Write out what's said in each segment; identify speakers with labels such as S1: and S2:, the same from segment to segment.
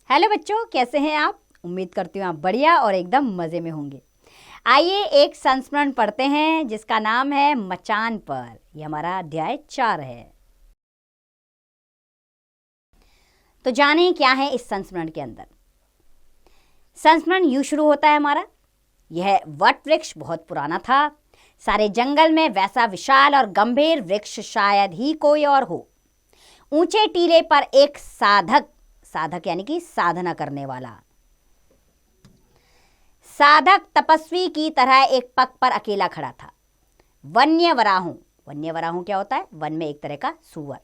S1: Hello बच्चों, कैसे हैं आप? उम्मीद करती हूँ आप बढ़िया और एकदम मज़े में होंगे। आइए एक संस्मरण पढ़ते हैं जिसका नाम है मचान पर। यह हमारा अध्याय 4 है। तो जानें क्या है इस संस्मरण के अंदर। संस्मरण यूँ शुरू होता है हमारा। यह वट वृक्ष बहुत पुराना था। सारे जंगल में वैसा विशाल और गंभीर वृक्ष शायद ही कोई और हो। ऊंचे टीले पर एक साधक यानी कि साधना करने वाला साधक तपस्वी की तरह एक पग पर अकेला खड़ा था। वन्यवराहों क्या होता है? वन में एक तरह का सुअर।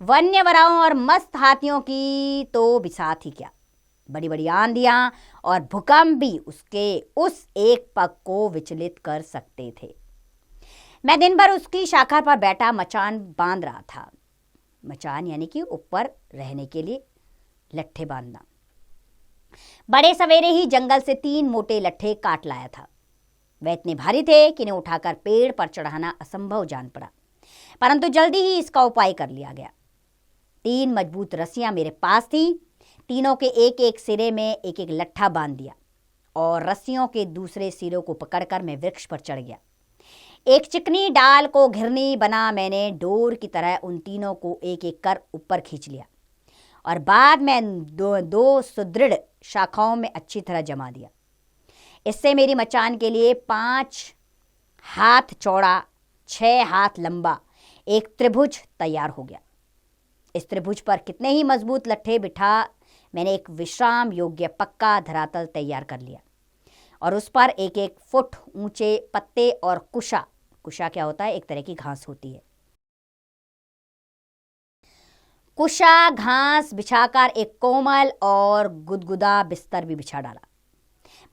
S1: वन्यवराहों और मस्त हाथियों की तो बिसात ही क्या। बड़ी बड़ी आंधियां और भूकंप भी उसके उस एक पग को विचलित कर सकते थे। मैं दिन भर उसकी शाखा पर बैठा मचान बांध रहा था। मचान यानी कि ऊपर रहने के लिए लट्ठे बांधना। बड़े सवेरे ही जंगल से 3 मोटे लट्ठे काट लाया था। वे इतने भारी थे कि इन्हें उठाकर पेड़ पर चढ़ाना असंभव जान पड़ा, परंतु जल्दी ही इसका उपाय कर लिया गया। 3 मजबूत रस्सियां मेरे पास थी। तीनों के एक एक सिरे में एक एक लट्ठा बांध दिया और रस्सियों के दूसरे सिरों को पकड़कर मैं वृक्ष पर चढ़ गया। एक चिकनी डाल को घिरनी बना मैंने डोर की तरह उन तीनों को एक एक कर ऊपर खींच लिया और बाद में दो सुदृढ़ शाखाओं में अच्छी तरह जमा दिया। इससे मेरी मचान के लिए 5 हाथ चौड़ा 6 हाथ लंबा एक त्रिभुज तैयार हो गया। इस त्रिभुज पर कितने ही मजबूत लट्ठे बिठा मैंने एक विश्राम योग्य पक्का धरातल तैयार कर लिया और उस पर एक एक फुट ऊंचे पत्ते और कुशा क्या होता है? एक तरह की घास होती है। कुशा घास बिछाकर एक कोमल और गुदगुदा बिस्तर भी बिछा डाला।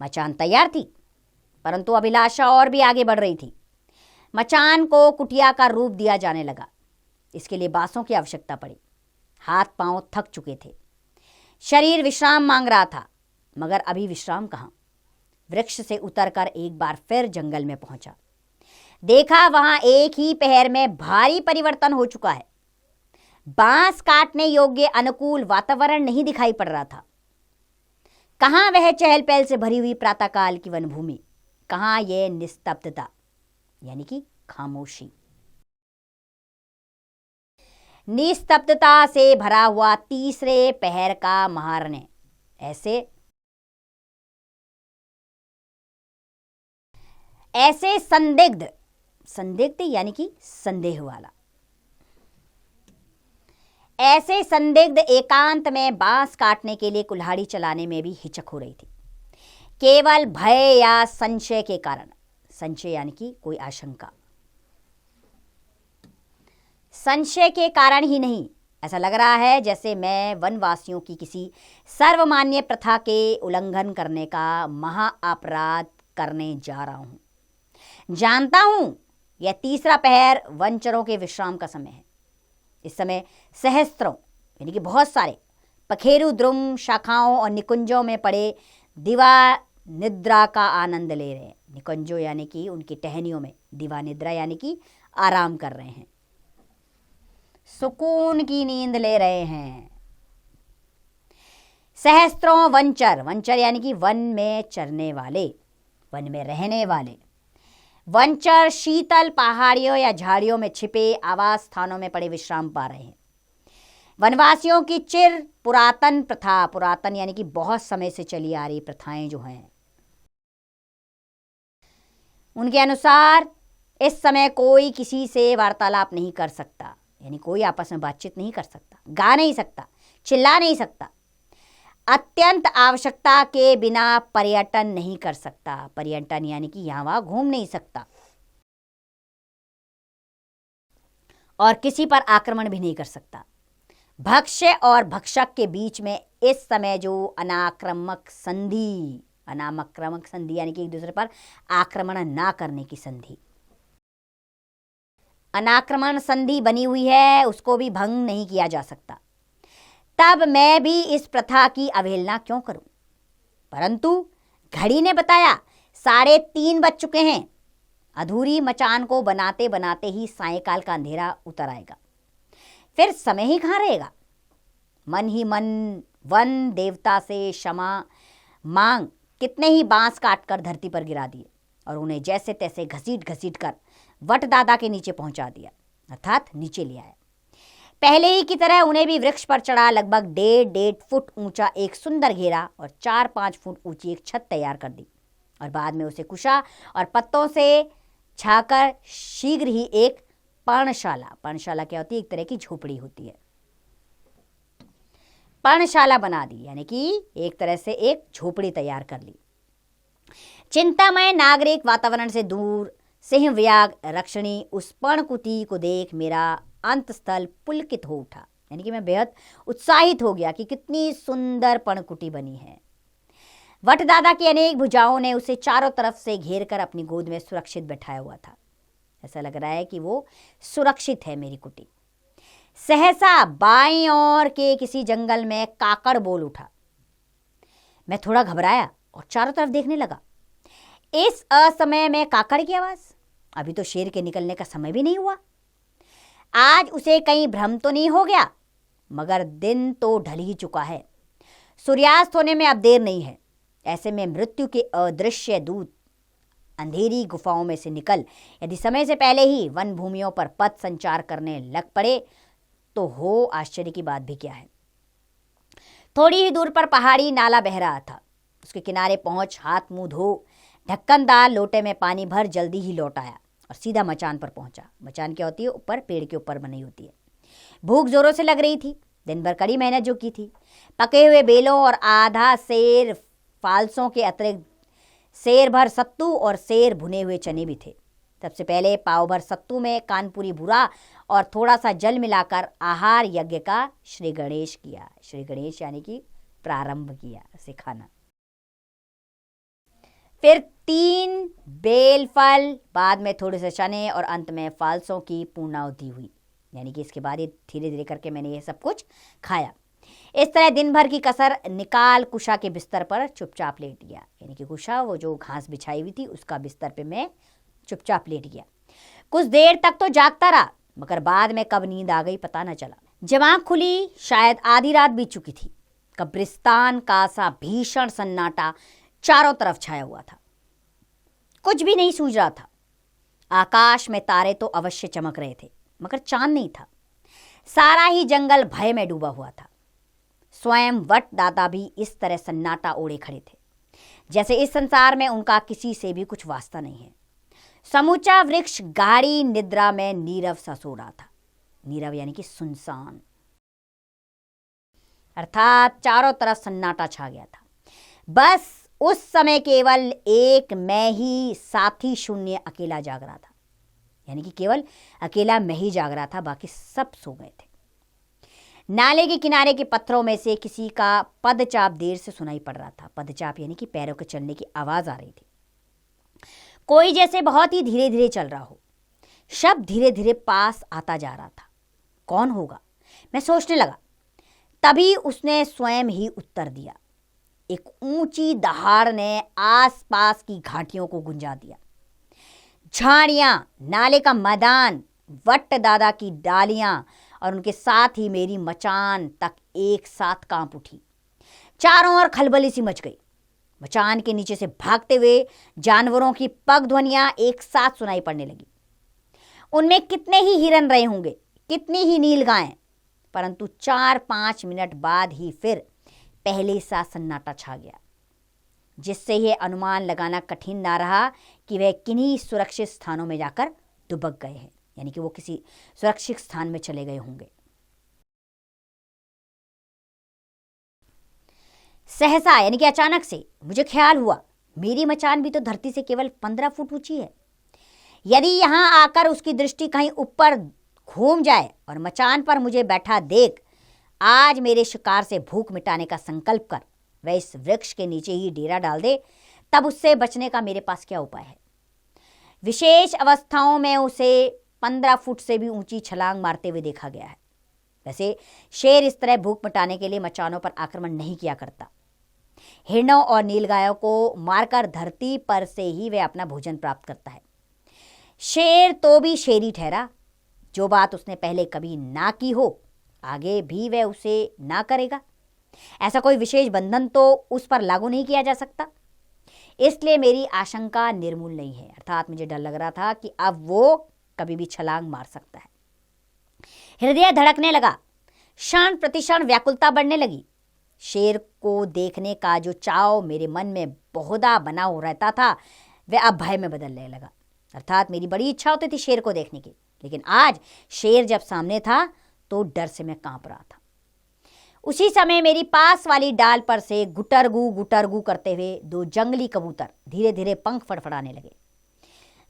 S1: मचान तैयार थी, परंतु अभिलाषा और भी आगे बढ़ रही थी। मचान को कुटिया का रूप दिया जाने लगा। इसके लिए बांसों की आवश्यकता पड़ी। हाथ पांव थक चुके थे। शरीर विश्राम मांग रहा था, मगर अभी विश्राम कहाँ। वृक्ष से उतरकर एक बार फिर जंगल में पहुंचा। देखा वहां एक ही पहर में भारी परिवर्तन हो चुका है। बांस काटने योग्य अनुकूल वातावरण नहीं दिखाई पड़ रहा था। कहां वह चहल पहल से भरी हुई प्रातःकाल की वनभूमि, कहां यह निस्तब्धता यानी कि खामोशी। निस्तब्धता से भरा हुआ तीसरे पहर का महारण्य ऐसे संदिग्ध यानी कि संदेह वाला, ऐसे संदिग्ध एकांत में बांस काटने के लिए कुल्हाड़ी चलाने में भी हिचक हो रही थी। केवल भय या संशय के कारण। संशय यानी कि कोई आशंका। संशय के कारण ही नहीं, ऐसा लग रहा है जैसे मैं वनवासियों की किसी सर्वमान्य प्रथा के उल्लंघन करने का महाअपराध करने जा रहा हूं। जानता हूं यह तीसरा पहर वनचरों के विश्राम का समय है। इस समय सहस्त्रों यानी कि बहुत सारे पखेरु द्रुम शाखाओं और निकुंजों में पड़े दिवा निद्रा का आनंद ले रहे हैं। निकुंजों यानी कि उनकी टहनियों में, दिवा निद्रा यानी कि आराम कर रहे हैं, सुकून की नींद ले रहे हैं। सहस्त्रों वंचर यानी कि वन में चरने वाले, वन में रहने वाले वंचर शीतल पहाड़ियों या झाड़ियों में छिपे आवास स्थानों में पड़े विश्राम पा रहे हैं। वनवासियों की चिर पुरातन प्रथा, पुरातन यानी कि बहुत समय से चली आ रही प्रथाएं जो हैं, उनके अनुसार इस समय कोई किसी से वार्तालाप नहीं कर सकता, यानी कोई आपस में बातचीत नहीं कर सकता, गा नहीं सकता, चिल्ला नहीं सकता, अत्यंत आवश्यकता के बिना पर्यटन नहीं कर सकता। पर्यटन यानी कि यहां वहां घूम नहीं सकता और किसी पर आक्रमण भी नहीं कर सकता। भक्ष्य और भक्षक के बीच में इस समय जो अनाक्रामक संधि यानी कि एक दूसरे पर आक्रमण ना करने की संधि, अनाक्रमण संधि बनी हुई है, उसको भी भंग नहीं किया जा सकता। तब मैं भी इस प्रथा की अवहेलना क्यों करूं? परंतु घड़ी ने बताया 3:30 बज चुके हैं। अधूरी मचान को बनाते बनाते ही सायंकाल का अंधेरा उतर आएगा, फिर समय ही कहाँ रहेगा। मन ही मन वन देवता से क्षमा मांग कितने ही बांस काटकर धरती पर गिरा दिए और उन्हें जैसे तैसे घसीट घसीट कर वट दादा के नीचे पहुंचा दिया, अर्थात नीचे ले आया। पहले ही की तरह उन्हें भी वृक्ष पर चढ़ा लगभग 1.5 फुट ऊंचा एक सुंदर घेरा और 4-5 फुट ऊंची एक छत तैयार कर दी और बाद में उसे कुशा और पत्तों से छाकर शीघ्र ही एक पर्णशाला क्या होती है, एक तरह की झोपड़ी होती है, पर्णशाला बना दी, यानी कि एक तरह से एक झोपड़ी तैयार कर ली। चिंतामय नागरिक वातावरण से दूर सिंह व्याग रक्षणी उस पर्णकुटी को देख मेरा अंतस्थल पुलकित हो उठा, यानी कि मैं बेहद उत्साहित हो गया कि कितनी सुंदर पर्णकुटी बनी है। वट दादा की अनेक भुजाओं ने उसे चारों तरफ से घेर कर अपनी गोद में सुरक्षित बैठाया हुआ था। ऐसा लग रहा है कि वो सुरक्षित है मेरी कुटी। सहसा बाईं ओर के किसी जंगल में काकड़ बोल उठा। मैं थोड़ा घबराया और चारों तरफ देखने लगा। इस असमय में काकड़ की आवाज, अभी तो शेर के निकलने का समय भी नहीं हुआ। आज उसे कहीं भ्रम तो नहीं हो गया, मगर दिन तो ढल ही चुका है, सूर्यास्त होने में अब देर नहीं है। ऐसे में मृत्यु के अदृश्य दूत अंधेरी गुफाओं में से निकल यदि समय से पहले ही वन भूमियों पर पथ संचार करने लग पड़े तो हो आश्चर्य की बात भी क्या है। थोड़ी ही दूर पर पहाड़ी नाला बह रहा था। उसके किनारे पहुंच हाथ मुंह धो ढक्कनदार लोटे में पानी भर जल्दी ही लौट आया और सीधा मचान पर पहुंचा। मचान क्या होती है, ऊपर पेड़ के ऊपर बनी होती है। भूख जोरों से लग रही थी, दिन भर कड़ी मेहनत जो की थी। पके हुए बेलों और आधा सेर फालसों के अतिरिक्त सेर भर सत्तू और सेर भुने हुए चने भी थे। सबसे पहले पाव भर सत्तू में कानपुरी भूरा और थोड़ा सा जल मिलाकर आहार यज्ञ का श्री गणेश किया। श्री गणेश यानी कि प्रारंभ किया सिखाना। फिर 3 बेल फल, बाद में थोड़े से चने और अंत में फालसों की पूर्णाहुति हुई। यानी कि इसके बाद ये धीरे धीरे करके मैंने ये सब कुछ खाया। इस तरह दिन भर की कसर निकाल कुशा के बिस्तर पर चुपचाप लेट गया। यानी कि कुशा वो जो घास बिछाई हुई थी उसका बिस्तर पे मैं चुपचाप लेट गया। कुछ देर तक तो जागता रहा, मगर बाद में कब नींद आ गई पता न चला। जब आंख खुली शायद आधी रात बीत चुकी थी। कब्रिस्तान का सा भीषण सन्नाटा चारों तरफ छाया हुआ था। कुछ भी नहीं सूझ रहा था। आकाश में तारे तो अवश्य चमक रहे थे, मगर चांद नहीं था। सारा ही जंगल भय में डूबा हुआ था। स्वयं वट दादा भी इस तरह सन्नाटा ओढ़े खड़े थे, जैसे इस संसार में उनका किसी से भी कुछ वास्ता नहीं है। समूचा वृक्ष गाढ़ी निद्रा में नीरव सा सो रहा था। नीरव यानी कि सुनसान, अर्थात चारों तरफ सन्नाटा छा गया था। बस उस समय केवल एक मैं ही साथी शून्य अकेला जाग रहा था। यानी कि केवल अकेला मैं ही जाग रहा था, बाकी सब सो गए थे। नाले के किनारे के पत्थरों में से किसी का पदचाप देर से सुनाई पड़ रहा था। पदचाप यानी कि पैरों के चलने की आवाज आ रही थी। कोई जैसे बहुत ही धीरे धीरे चल रहा हो। शब्द धीरे धीरे पास आता जा रहा था। कौन होगा, मैं सोचने लगा। तभी उसने स्वयं ही उत्तर दिया। एक ऊंची दहाड़ ने आसपास की घाटियों को गुंजा दिया। झाड़ियां, नाले का मैदान, वट दादा की डालियां और उनके साथ ही मेरी मचान तक एक साथ कांप उठी। चारों ओर खलबली सी मच गई। मचान के नीचे से भागते हुए जानवरों की पग ध्वनियां एक साथ सुनाई पड़ने लगी। उनमें कितने ही हिरन रहे होंगे, कितनी ही नील गायें, परंतु 4-5 मिनट बाद ही फिर पहले सा सन्नाटा छा गया, जिससे यह अनुमान लगाना कठिन ना रहा कि वह किन्हीं सुरक्षित स्थानों में जाकर दुबक गए हैं। यानी कि वो किसी सुरक्षित स्थान में चले गए होंगे। सहसा यानी कि अचानक से मुझे ख्याल हुआ, मेरी मचान भी तो धरती से केवल 15 फुट ऊंची है। यदि यहां आकर उसकी दृष्टि कहीं ऊपर घूम जाए और मचान पर मुझे बैठा देख आज मेरे शिकार से भूख मिटाने का संकल्प कर वह इस वृक्ष के नीचे ही डेरा डाल दे, तब उससे बचने का मेरे पास क्या उपाय है। विशेष अवस्थाओं में उसे 15 फुट से भी ऊंची छलांग मारते हुए देखा गया है। वैसे शेर इस तरह भूख मिटाने के लिए मचानों पर आक्रमण नहीं किया करता। हिरणों और नीलगायों को मारकर धरती पर से ही वह अपना भोजन प्राप्त करता है। शेर तो भी शेर ही ठहरा। जो बात उसने पहले कभी ना की हो, आगे भी वह उसे ना करेगा। ऐसा कोई विशेष बंधन तो उस पर लागू नहीं किया जा सकता। इसलिए मेरी आशंका निर्मूल नहीं है। अर्थात मुझे डर लग रहा था कि अब वो कभी भी छलांग मार सकता है। हृदय धड़कने लगा। क्षण प्रतिक्षण व्याकुलता बढ़ने लगी। शेर को देखने का जो चाव मेरे मन में बहुधा बना हो रहता था, वह अब भय में बदलने लगा। अर्थात मेरी बड़ी इच्छा होती थी शेर को देखने की, लेकिन आज शेर जब सामने था तो डर से मैं कांप रहा था। उसी समय मेरी पास वाली डाल पर से गुटरगू करते हुए दो जंगली कबूतर धीरे धीरे पंख फड़फड़ाने लगे।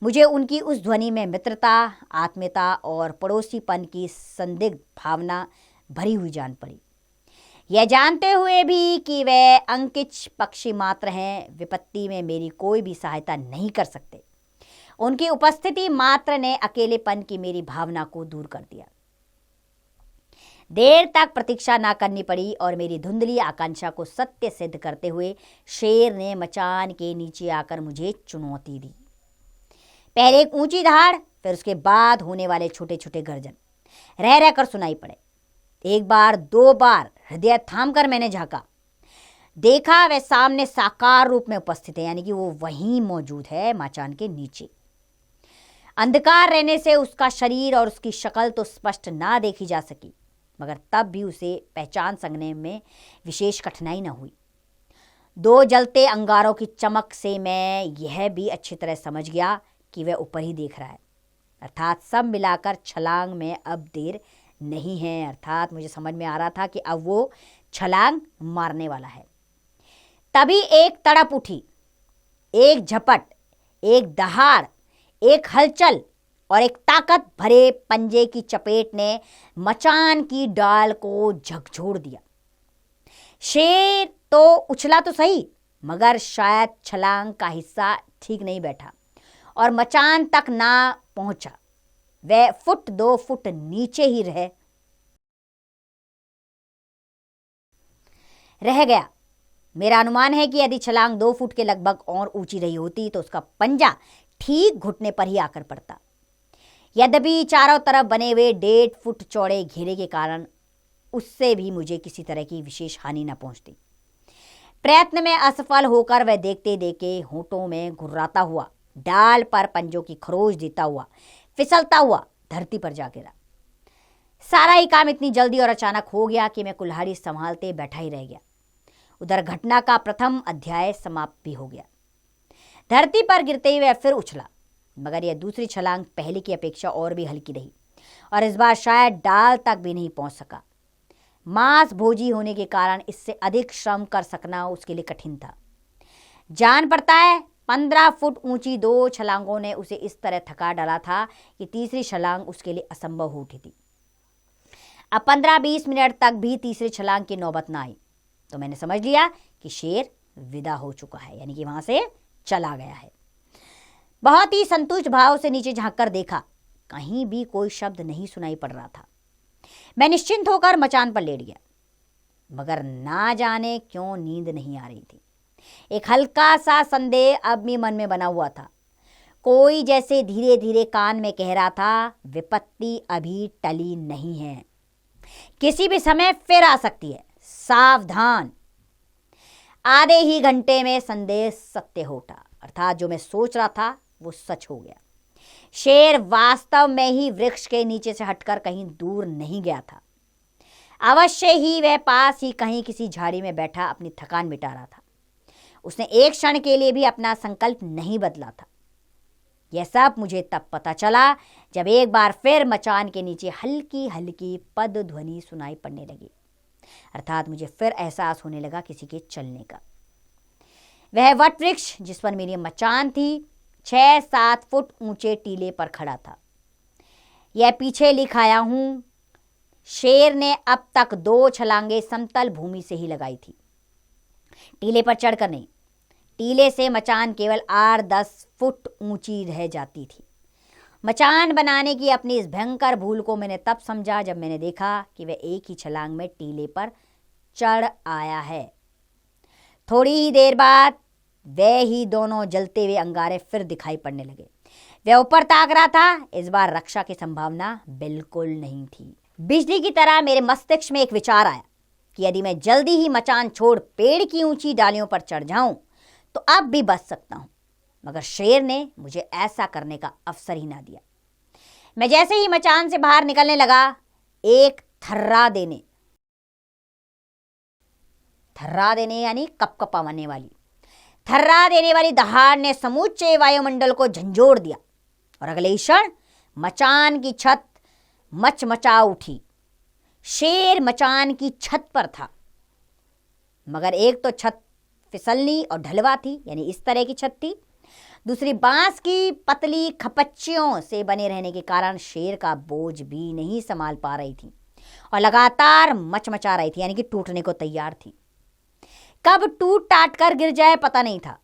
S1: मुझे उनकी उस ध्वनि में मित्रता, आत्मीयता और पड़ोसीपन की संदिग्ध भावना भरी हुई जान पड़ी। यह जानते हुए भी कि वे अंकित पक्षी मात्र हैं, विपत्ति में मेरी कोई भी सहायता नहीं कर सकते, उनकी उपस्थिति मात्र ने अकेलेपन की मेरी भावना को दूर कर दिया। देर तक प्रतीक्षा ना करनी पड़ी और मेरी धुंधली आकांक्षा को सत्य सिद्ध करते हुए शेर ने मचान के नीचे आकर मुझे चुनौती दी। पहले एक ऊंची दहाड़, फिर उसके बाद होने वाले छोटे छोटे गर्जन रह रहकर सुनाई पड़े। एक बार, दो बार हृदय थाम कर मैंने झांका। देखा वह सामने साकार रूप में उपस्थित है, यानी कि वो वहीं मौजूद है, मचान के नीचे। अंधकार रहने से उसका शरीर और उसकी शक्ल तो स्पष्ट ना देखी जा सकी, मगर तब भी उसे पहचान सकने में विशेष कठिनाई न हुई। दो जलते अंगारों की चमक से मैं यह भी अच्छी तरह समझ गया कि वह ऊपर ही देख रहा है। अर्थात सब मिलाकर छलांग में अब देर नहीं है। अर्थात मुझे समझ में आ रहा था कि अब वो छलांग मारने वाला है। तभी एक तड़प उठी, एक झपट, एक दहाड़, एक हलचल और एक ताकत भरे पंजे की चपेट ने मचान की डाल को झकझोर दिया। शेर तो उछला तो सही, मगर शायद छलांग का हिस्सा ठीक नहीं बैठा और मचान तक ना पहुंचा। वह फुट 2 फुट नीचे ही रह गया। मेरा अनुमान है कि यदि छलांग 2 फुट के लगभग और ऊंची रही होती तो उसका पंजा ठीक घुटने पर ही आकर पड़ता। यद्यपि चारों तरफ बने हुए 1.5 फुट चौड़े घेरे के कारण उससे भी मुझे किसी तरह की विशेष हानि न पहुंचती। प्रयत्न में असफल होकर वह देखते देखते होठों में घुर्राता हुआ, डाल पर पंजों की खरोच देता हुआ, फिसलता हुआ धरती पर जा गिरा। सारा ही काम इतनी जल्दी और अचानक हो गया कि मैं कुल्हाड़ी संभालते बैठा ही रह गया। उधर घटना का प्रथम अध्याय समाप्त भी हो गया। धरती पर गिरते ही वह फिर उछला, मगर यह दूसरी छलांग पहले की अपेक्षा और भी हल्की रही और इस बार शायद डाल तक भी नहीं पहुंच सका। मांस भोजी होने के कारण इससे अधिक श्रम कर सकना उसके लिए कठिन था। जान पड़ता है 15 फुट ऊंची 2 छलांगों ने उसे इस तरह थका डाला था कि तीसरी छलांग उसके लिए असंभव हो उठी थी। अब 15-20 मिनट तक भी तीसरी छलांग की नौबत ना आई तो मैंने समझ लिया कि शेर विदा हो चुका है, यानी कि वहां से चला गया है। बहुत ही संतुष्ट भाव से नीचे झांककर देखा, कहीं भी कोई शब्द नहीं सुनाई पड़ रहा था। मैं निश्चिंत होकर मचान पर लेट गया, मगर ना जाने क्यों नींद नहीं आ रही थी। एक हल्का सा संदेह अब भी मन में बना हुआ था। कोई जैसे धीरे धीरे कान में कह रहा था, विपत्ति अभी टली नहीं है, किसी भी समय फिर आ सकती है, सावधान। आधे ही घंटे में संदेश सत्य हो उठा। अर्थात जो मैं सोच रहा था वो सच हो गया। शेर वास्तव में ही वृक्ष के नीचे से हटकर कहीं दूर नहीं गया था। अवश्य ही वह पास ही कहीं किसी झाड़ी में बैठा अपनी थकान मिटा रहा था। उसने एक क्षण के लिए भी अपना संकल्प नहीं बदला था। यह सब मुझे तब पता चला जब एक बार फिर मचान के नीचे हल्की हल्की पद ध्वनि सुनाई पड़ने लगी। अर्थात मुझे फिर एहसास होने लगा किसी के चलने का। वह वट वृक्ष जिस पर मेरी मचान थी 6-7 फुट ऊंचे टीले पर खड़ा था। यह पीछे लिख आया हूं, शेर ने अब तक 2 छलांगे समतल भूमि से ही लगाई थी, टीले पर चढ़कर नहीं। टीले से मचान केवल 8-10 फुट ऊंची रह जाती थी। मचान बनाने की अपनी इस भयंकर भूल को मैंने तब समझा जब मैंने देखा कि वह एक ही छलांग में टीले पर चढ़ आया है। थोड़ी ही देर बाद वे ही दोनों जलते हुए अंगारे फिर दिखाई पड़ने लगे। वह ऊपर ताक रहा था। इस बार रक्षा की संभावना बिल्कुल नहीं थी। बिजली की तरह मेरे मस्तिष्क में एक विचार आया कि यदि मैं जल्दी ही मचान छोड़ पेड़ की ऊंची डालियों पर चढ़ जाऊं तो अब भी बच सकता हूं। मगर शेर ने मुझे ऐसा करने का अवसर ही ना दिया। मैं जैसे ही मचान से बाहर निकलने लगा, एक थर्रा देने यानी कपकपाने वाली थर्रा देने वाली दहाड़ ने समूचे वायुमंडल को झंझोड़ दिया और अगले ही क्षण मचान की छत मचमचा उठी। शेर मचान की छत पर था, मगर एक तो छत फिसलनी और ढलवा थी, यानी इस तरह की छत थी। दूसरी बांस की पतली खपच्चियों से बने रहने के कारण शेर का बोझ भी नहीं संभाल पा रही थी और लगातार मचमचा रही थी, यानी कि टूटने को तैयार थी। कब टूट टाट कर गिर जाए पता नहीं था,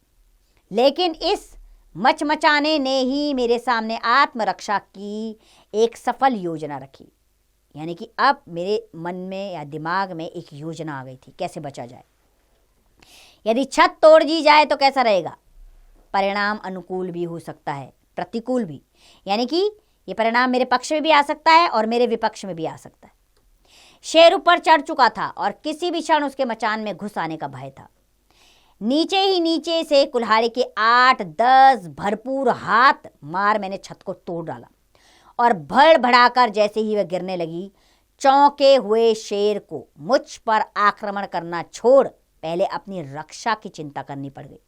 S1: लेकिन इस मचमचाने ने ही मेरे सामने आत्मरक्षा की एक सफल योजना रखी। यानी कि अब मेरे मन में या दिमाग में एक योजना आ गई थी, कैसे बचा जाए। यदि छत तोड़ दी जाए तो कैसा रहेगा? परिणाम अनुकूल भी हो सकता है, प्रतिकूल भी, यानी कि ये परिणाम मेरे पक्ष में भी आ सकता है और मेरे विपक्ष में भी आ सकता है। शेर ऊपर चढ़ चुका था और किसी भी क्षण उसके मचान में घुस आने का भय था। नीचे ही नीचे से कुल्हाड़ी के 8-10 भरपूर हाथ मार मैंने छत को तोड़ डाला और भड़ भड़ाकर जैसे ही वह गिरने लगी, चौंके हुए शेर को मुझ पर आक्रमण करना छोड़ पहले अपनी रक्षा की चिंता करनी पड़ गई।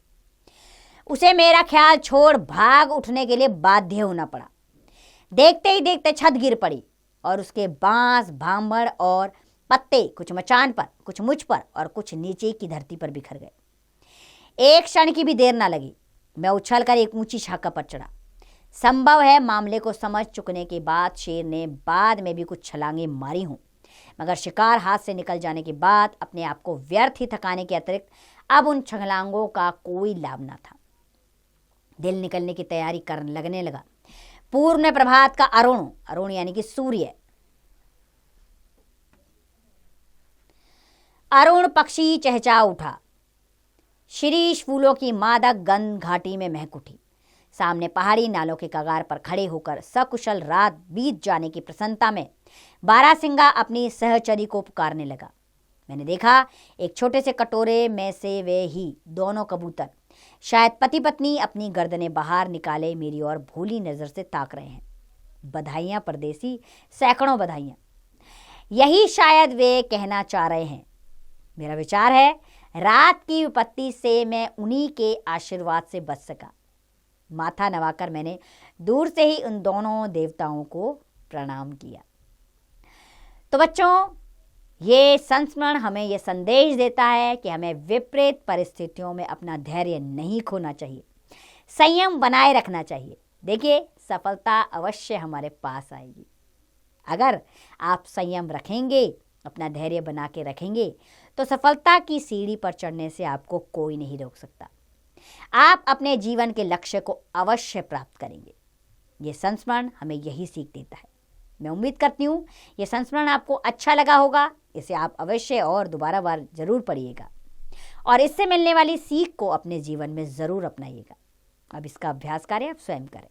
S1: उसे मेरा ख्याल छोड़ भाग उठने के लिए बाध्य होना पड़ा। देखते ही देखते छत गिर पड़ी और उसके बांस, भांबड़ और पत्ते कुछ मचान पर, कुछ मुझ पर और कुछ नीचे की धरती पर बिखर गए। एक क्षण की भी देर ना लगी, मैं उछलकर एक ऊंची शाखा पर चढ़ा। संभव है मामले को समझ चुकने के बाद शेर ने बाद में भी कुछ छलांगे मारी हों, मगर शिकार हाथ से निकल जाने के बाद अपने आप को व्यर्थ ही थकाने के अतिरिक्त अब उन छलांगों का कोई लाभ ना था। दिल निकलने की तैयारी करने लगने लगा। पूर्ण प्रभात का अरुण यानी कि सूर्य, अरुण पक्षी चहचा उठा। शिरीष फूलों की मादक गंध घाटी में महक उठी। सामने पहाड़ी नालों के कगार पर खड़े होकर सकुशल रात बीत जाने की प्रसन्नता में बारासिंगा अपनी सहचरी को पुकारने लगा। मैंने देखा एक छोटे से कटोरे में से वे ही दोनों कबूतर, शायद पति पत्नी, अपनी गर्दनें बाहर निकाले मेरी ओर भूली नजर से ताक रहे हैं। बधाइयां परदेसी, सैकड़ों बधाइयां। यही शायद वे कहना चाह रहे हैं। मेरा विचार है रात की विपत्ति से मैं उन्हीं के आशीर्वाद से बच सका। माथा नवाकर मैंने दूर से ही उन दोनों देवताओं को प्रणाम किया। तो बच्चों, ये संस्मरण हमें ये संदेश देता है कि हमें विपरीत परिस्थितियों में अपना धैर्य नहीं खोना चाहिए, संयम बनाए रखना चाहिए। देखिए, सफलता अवश्य हमारे पास आएगी। अगर आप संयम रखेंगे, अपना धैर्य बना के रखेंगे, तो सफलता की सीढ़ी पर चढ़ने से आपको कोई नहीं रोक सकता। आप अपने जीवन के लक्ष्य को अवश्य प्राप्त करेंगे। ये संस्मरण हमें यही सीख देता है। मैं उम्मीद करती हूँ ये संस्मरण आपको अच्छा लगा होगा। इसे आप अवश्य और दोबारा बार जरूर पढ़िएगा और इससे मिलने वाली सीख को अपने जीवन में ज़रूर अपनाइएगा। अब इसका अभ्यास कार्य आप स्वयं करें।